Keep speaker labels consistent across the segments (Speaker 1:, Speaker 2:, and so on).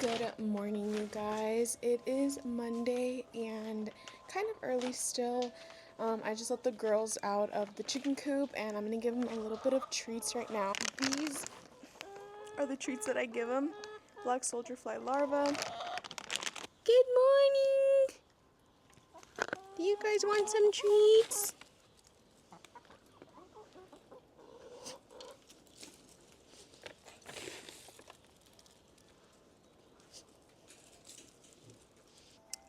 Speaker 1: Good morning, you guys. It is Monday and kind of early still. I just let the girls out of the chicken coop and I'm gonna give them a little bit of treats right now. These are the treats that I give them. Black soldier fly larva. Good morning! Do you guys want some treats?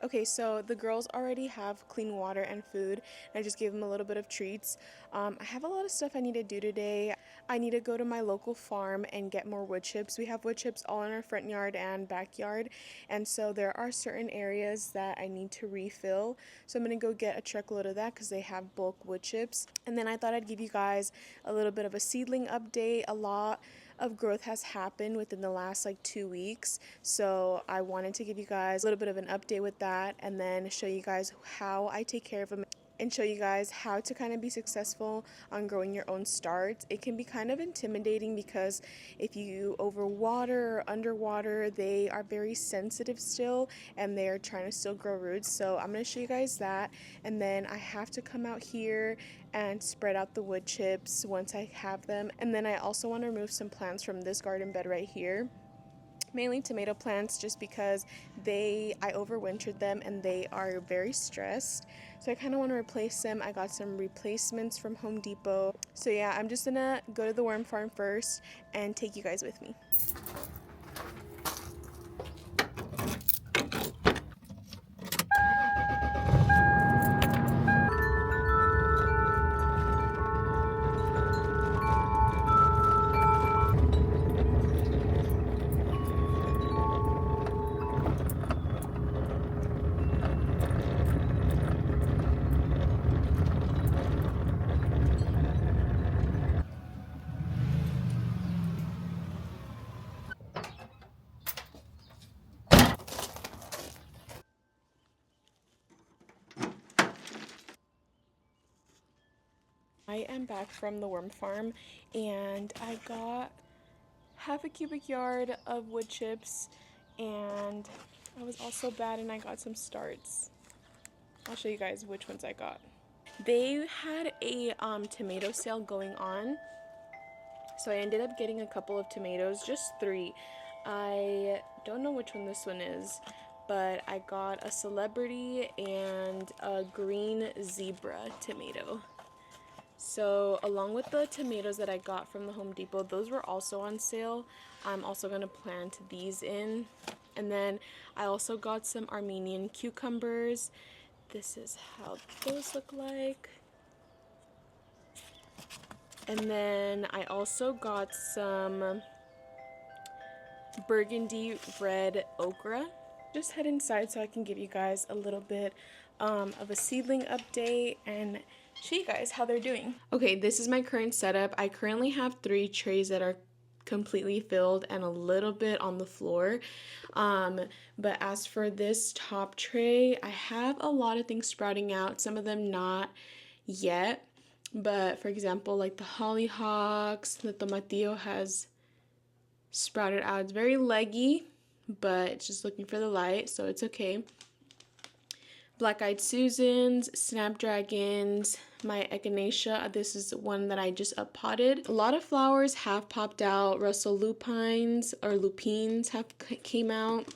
Speaker 1: Okay, so the girls already have clean water and food, and I just gave them a little bit of treats. I have a lot of stuff I need to do today. I need to go to my local farm and get more wood chips. We have wood chips all in our front yard and backyard, and so there are certain areas that I need to refill. So I'm gonna go get a truckload of that because they have bulk wood chips. And then I thought I'd give you guys a little bit of a seedling update. A lot of growth has happened within the last like 2 weeks, so I wanted to give you guys a little bit of an update with that and then show you guys how I take care of them and show you guys how to kind of be successful on growing your own starts. It can be kind of intimidating because if you overwater or underwater, they are very sensitive still and they're trying to still grow roots. So I'm going to show you guys that, and then I have to come out here and spread out the wood chips once I have them. And then I also want to remove some plants from this garden bed right here, mainly tomato plants, just because I overwintered them and they are very stressed, so I kind of want to replace them. I got some replacements from Home Depot. So yeah, I'm just gonna go to the worm farm first and take you guys with me. I am back from the worm farm and I got half a cubic yard of wood chips, and I was also bad and I got some starts. I'll show you guys which ones I got. They had a tomato sale going on, so I ended up getting a couple of tomatoes, just 3. I don't know which one this one is, but I got a celebrity and a green zebra tomato. So along with the tomatoes that I got from the Home Depot, those were also on sale. I'm also going to plant these in. And then I also got some Armenian cucumbers. This is how those look like. And then I also got some burgundy red okra. Just head inside so I can give you guys a little bit of a seedling update and show you guys how they're doing. Okay, this is my current setup. I currently have 3 trays that are completely filled and a little bit on the floor. But as for this top tray, I have a lot of things sprouting out, some of them not yet. But for example, like the hollyhocks, the tomatillo has sprouted out. It's very leggy, but it's just looking for the light, so it's okay. Black-eyed Susans, snapdragons, my echinacea. This is one that I just uppotted. A lot of flowers have popped out. Russell lupines or lupines have came out.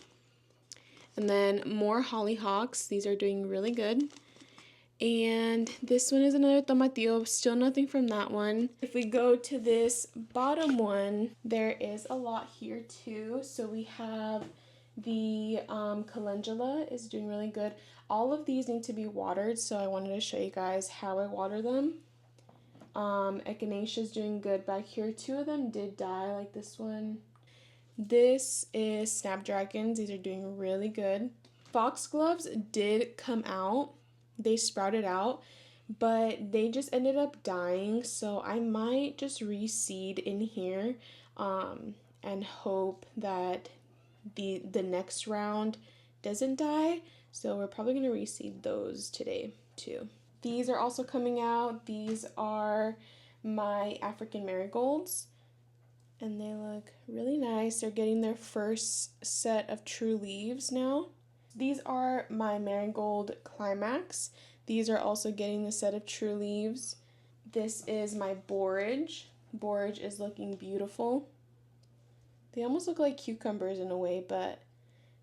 Speaker 1: And then more hollyhocks. These are doing really good. And this one is another tomatillo, still nothing from that one. If we go to this bottom one, there is a lot here too. So we have the calendula is doing really good. All of these need to be watered, so I wanted to show you guys how I water them. Echinacea is doing good back here. 2 of them did die, like this one. This is snapdragons. These are doing really good. Foxgloves did come out. They sprouted out, but they just ended up dying, so I might just reseed in here and hope that the next round doesn't die. So we're probably going to reseed those today too. These are also coming out. These are my African marigolds. and they look really nice. They're getting their first set of true leaves now. These are my Marigold Climax. These are also getting the set of true leaves. This is my Borage. Borage is looking beautiful. They almost look like cucumbers in a way, but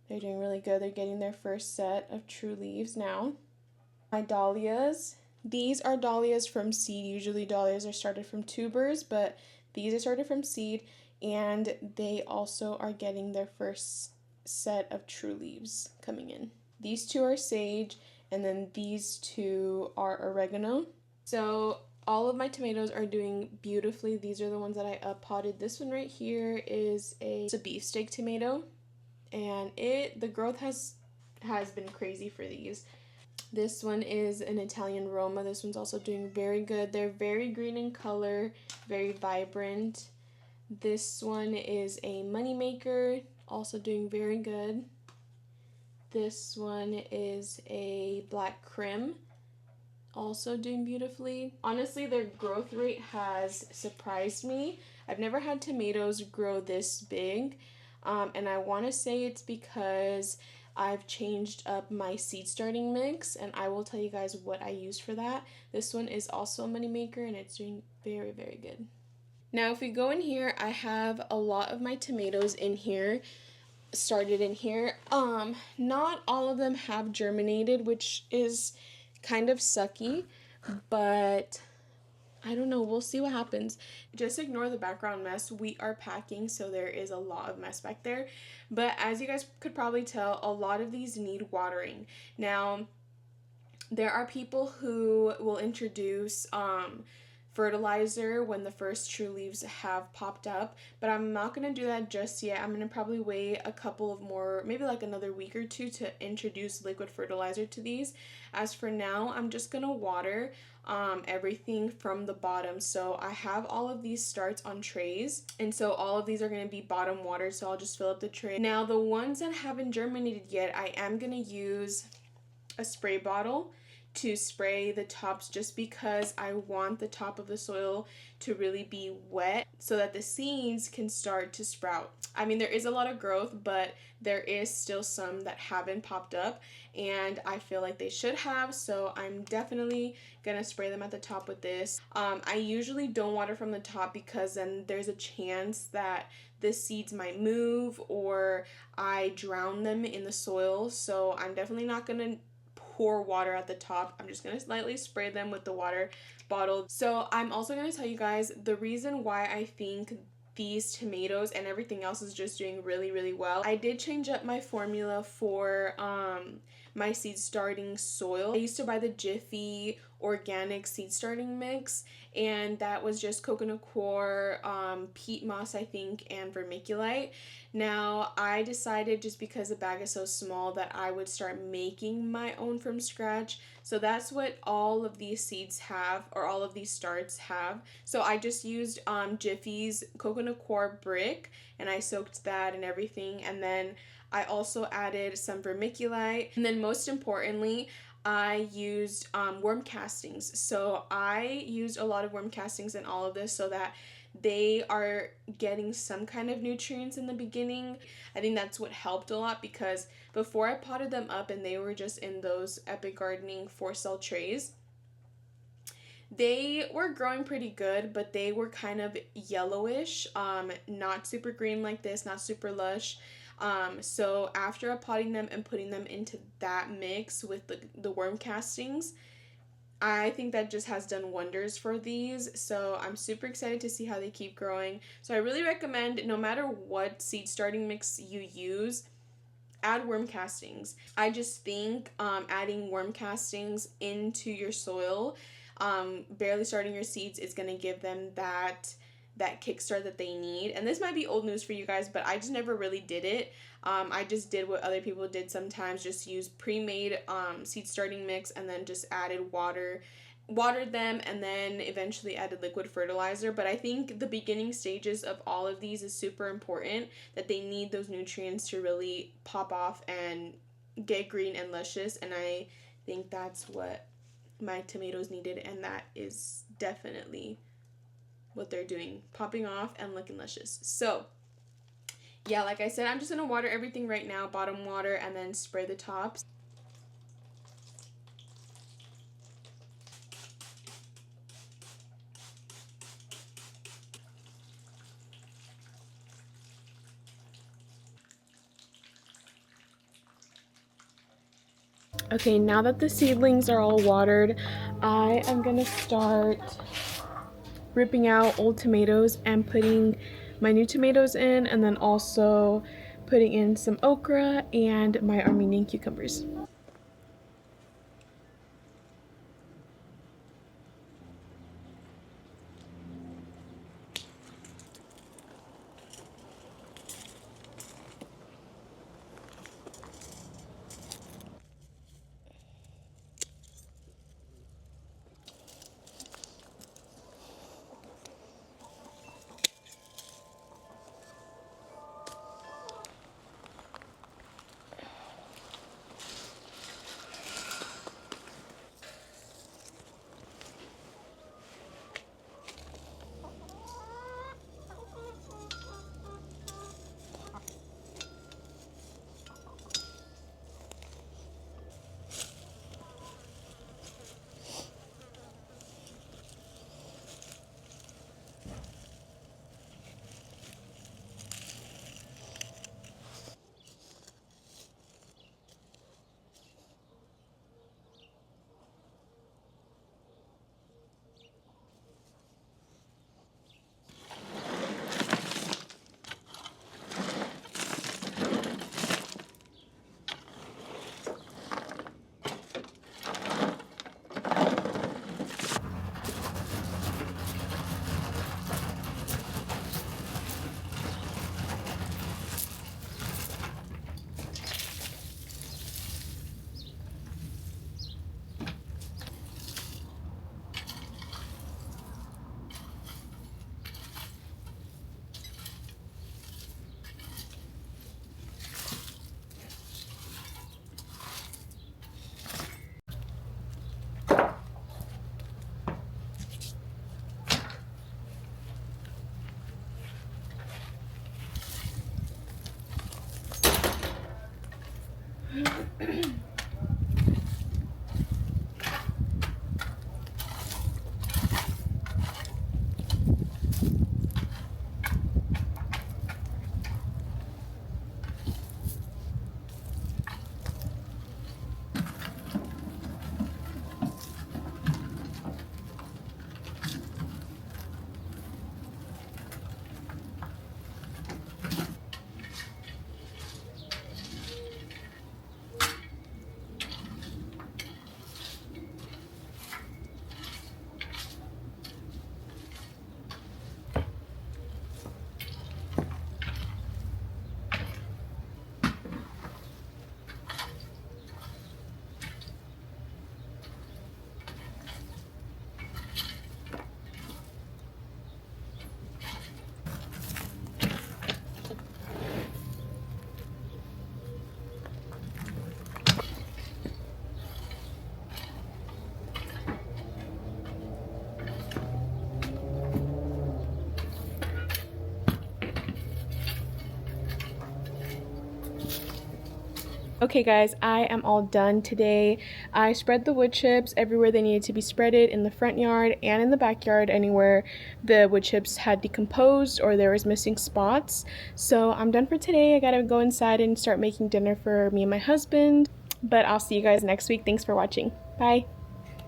Speaker 1: they're doing really good. They're getting their first set of true leaves now. My dahlias. These are dahlias from seed. Usually dahlias are started from tubers, but these are started from seed, and they also are getting their first set of true leaves coming in. These two are sage, and then these two are oregano. So all of my tomatoes are doing beautifully. These are the ones that I up potted. This one right here is a beefsteak tomato, and the growth has been crazy for these. This one is an Italian Roma. This one's also doing very good. They're very green in color, very vibrant. This one is a moneymaker, also doing very good. This one is a black crim, also doing beautifully. Honestly, their growth rate has surprised me. I've never had tomatoes grow this big, and I want to say it's because I've changed up my seed starting mix, and I will tell you guys what I used for that. This one is also a moneymaker, and it's doing very, very good. Now, if we go in here, I have a lot of my tomatoes in here, started in here. Not all of them have germinated, which is kind of sucky, but I don't know. We'll see what happens. Just ignore the background mess. We are packing, so there is a lot of mess back there. But as you guys could probably tell, a lot of these need watering. Now, there are people who will introduce fertilizer when the first true leaves have popped up, but I'm not going to do that just yet. I'm going to probably wait a couple of more, maybe like another week or two, to introduce liquid fertilizer to these. As for now, I'm just going to water everything from the bottom. So I have all of these starts on trays, and so all of these are going to be bottom watered, so I'll just fill up the tray. Now, the ones that haven't germinated yet, I am going to use a spray bottle to spray the tops, just because I want the top of the soil to really be wet so that the seeds can start to sprout. I mean, there is a lot of growth, but there is still some that haven't popped up, and I feel like they should have, so I'm definitely gonna spray them at the top with this. I usually don't water from the top because then there's a chance that the seeds might move or I drown them in the soil, so I'm definitely not gonna pour water at the top. I'm just gonna lightly spray them with the water bottle. So I'm also gonna tell you guys the reason why I think these tomatoes and everything else is just doing really, really well. I did change up my formula for my seed starting soil. I used to buy the Jiffy organic seed starting mix, and that was just coconut coir, peat moss, I think, and vermiculite. Now, I decided, just because the bag is so small, that I would start making my own from scratch. So that's what all of these seeds have, or all of these starts have. So I just used Jiffy's coconut coir brick, and I soaked that and everything. And then I also added some vermiculite. And then most importantly, I used worm castings. So I used a lot of worm castings in all of this so that they are getting some kind of nutrients in the beginning. I think that's what helped a lot, because before I potted them up and they were just in those Epic Gardening 4-cell trays, they were growing pretty good, but they were kind of yellowish, not super green like this, not super lush. So after potting them and putting them into that mix with the worm castings, I think that just has done wonders for these. So I'm super excited to see how they keep growing. So I really recommend, no matter what seed starting mix you use, add worm castings. I just think adding worm castings into your soil, barely starting your seeds, is going to give them that kickstart that they need. And this might be old news for you guys, but I just never really did it. I just did what other people did sometimes, just use pre-made seed starting mix and then just added watered them, and then eventually added liquid fertilizer. But I think the beginning stages of all of these is super important, that they need those nutrients to really pop off and get green and luscious, and I think that's what my tomatoes needed, and that is definitely what they're doing, popping off and looking luscious. So yeah, like I said, I'm just gonna water everything right now, bottom water, and then spray the tops. Okay, now that the seedlings are all watered, I am gonna start ripping out old tomatoes and putting my new tomatoes in, and then also putting in some okra and my Armenian cucumbers. Okay guys, I am all done today. I spread the wood chips everywhere they needed to be spreaded, in the front yard and in the backyard, anywhere the wood chips had decomposed or there was missing spots. So I'm done for today. I gotta go inside and start making dinner for me and my husband. But I'll see you guys next week. Thanks for watching. Bye.